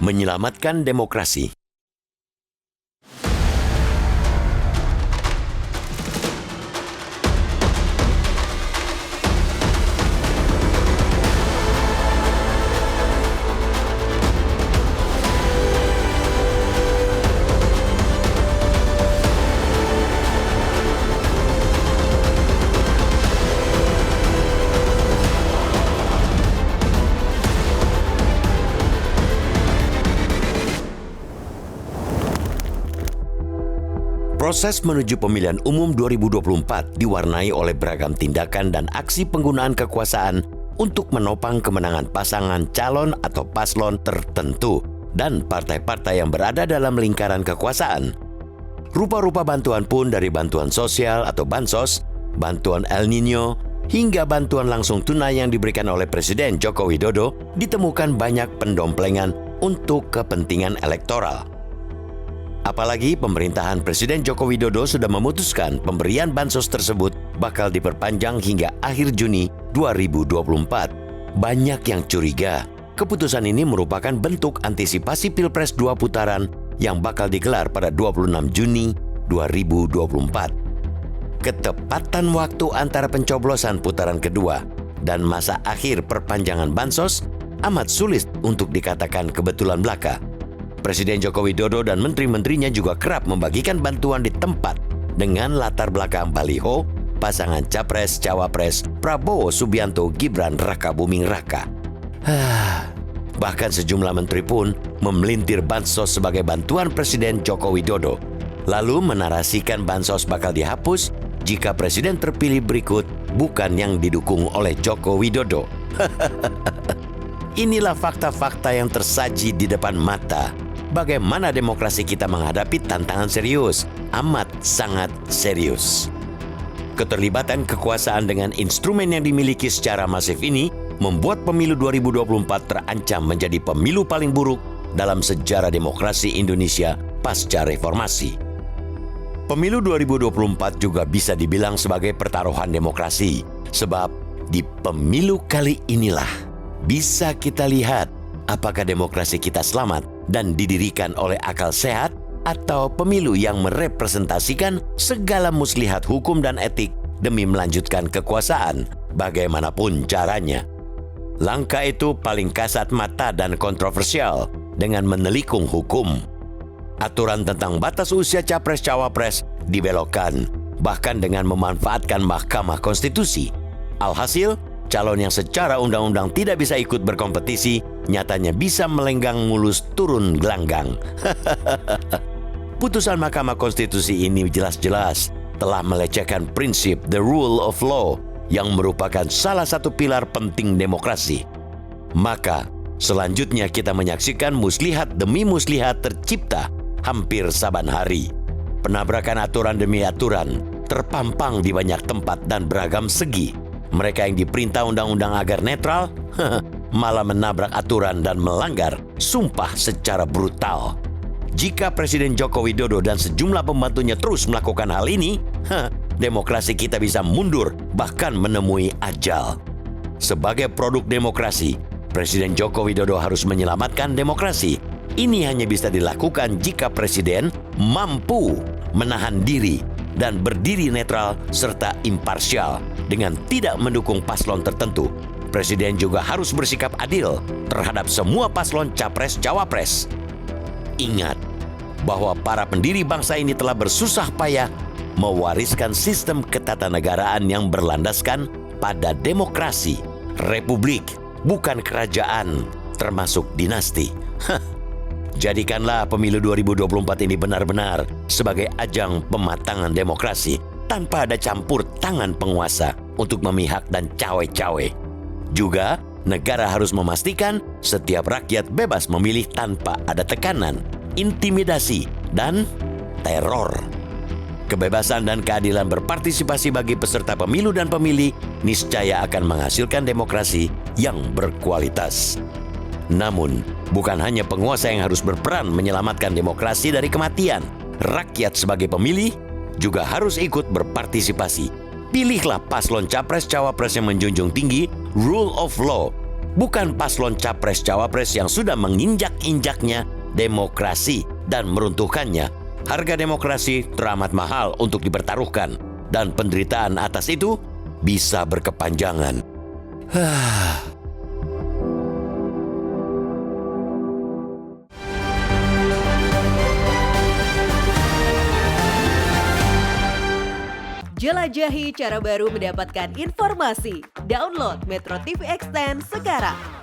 menyelamatkan demokrasi. Proses menuju pemilihan umum 2024 diwarnai oleh beragam tindakan dan aksi penggunaan kekuasaan untuk menopang kemenangan pasangan calon atau paslon tertentu dan partai-partai yang berada dalam lingkaran kekuasaan. Rupa-rupa bantuan pun dari bantuan sosial atau bansos, bantuan El Nino, hingga bantuan langsung tunai yang diberikan oleh Presiden Joko Widodo ditemukan banyak pendomplengan untuk kepentingan elektoral. Apalagi pemerintahan Presiden Joko Widodo sudah memutuskan pemberian bansos tersebut bakal diperpanjang hingga akhir Juni 2024. Banyak yang curiga, keputusan ini merupakan bentuk antisipasi Pilpres 2 putaran yang bakal digelar pada 26 Juni 2024. Ketepatan waktu antara pencoblosan putaran kedua dan masa akhir perpanjangan bansos amat sulit untuk dikatakan kebetulan belaka. Presiden Joko Widodo dan menteri-menterinya juga kerap membagikan bantuan di tempat dengan latar belakang baliho pasangan Capres-Cawapres Prabowo Subianto Gibran Raka Buming Raka. Bahkan sejumlah menteri pun memelintir bansos sebagai bantuan Presiden Joko Widodo, lalu menarasikan bansos bakal dihapus jika presiden terpilih berikut bukan yang didukung oleh Joko Widodo. Inilah fakta-fakta yang tersaji di depan mata. Bagaimana demokrasi kita menghadapi tantangan serius, amat sangat serius. Keterlibatan kekuasaan dengan instrumen yang dimiliki secara masif ini membuat pemilu 2024 terancam menjadi pemilu paling buruk dalam sejarah demokrasi Indonesia pasca reformasi. Pemilu 2024 juga bisa dibilang sebagai pertaruhan demokrasi, sebab di pemilu kali inilah bisa kita lihat apakah demokrasi kita selamat dan didirikan oleh akal sehat atau pemilu yang merepresentasikan segala muslihat hukum dan etik demi melanjutkan kekuasaan bagaimanapun caranya. Langkah itu paling kasat mata dan kontroversial dengan menelikung hukum. Aturan tentang batas usia capres-cawapres dibelokkan, bahkan dengan memanfaatkan Mahkamah Konstitusi. Alhasil, calon yang secara undang-undang tidak bisa ikut berkompetisi nyatanya bisa melenggang mulus turun gelanggang. Putusan Mahkamah Konstitusi ini jelas-jelas telah melecehkan prinsip the rule of law yang merupakan salah satu pilar penting demokrasi. Maka, selanjutnya kita menyaksikan muslihat demi muslihat tercipta hampir saban hari. Penabrakan aturan demi aturan terpampang di banyak tempat dan beragam segi. Mereka yang diperintah undang-undang agar netral, malah menabrak aturan dan melanggar sumpah secara brutal. Jika Presiden Joko Widodo dan sejumlah pembantunya terus melakukan hal ini, demokrasi kita bisa mundur bahkan menemui ajal. Sebagai produk demokrasi, Presiden Joko Widodo harus menyelamatkan demokrasi. Ini hanya bisa dilakukan jika Presiden mampu menahan diri dan berdiri netral serta imparsial dengan tidak mendukung paslon tertentu. Presiden juga harus bersikap adil terhadap semua paslon capres-cawapres. Ingat bahwa para pendiri bangsa ini telah bersusah payah mewariskan sistem ketatanegaraan yang berlandaskan pada demokrasi, republik, bukan kerajaan, termasuk dinasti. Jadikanlah pemilu 2024 ini benar-benar sebagai ajang pematangan demokrasi tanpa ada campur tangan penguasa untuk memihak dan cawe-cawe. Juga, negara harus memastikan setiap rakyat bebas memilih tanpa ada tekanan, intimidasi, dan teror. Kebebasan dan keadilan berpartisipasi bagi peserta pemilu dan pemilih niscaya akan menghasilkan demokrasi yang berkualitas. Namun, bukan hanya penguasa yang harus berperan menyelamatkan demokrasi dari kematian. Rakyat sebagai pemilih juga harus ikut berpartisipasi. Pilihlah paslon capres-cawapres yang menjunjung tinggi rule of law bukan paslon capres-cawapres yang sudah menginjak-injaknya demokrasi dan meruntuhkannya. Harga demokrasi teramat mahal untuk dipertaruhkan dan penderitaan atas itu bisa berkepanjangan. Jelajahi cara baru mendapatkan informasi. Download Metro TV Extend sekarang.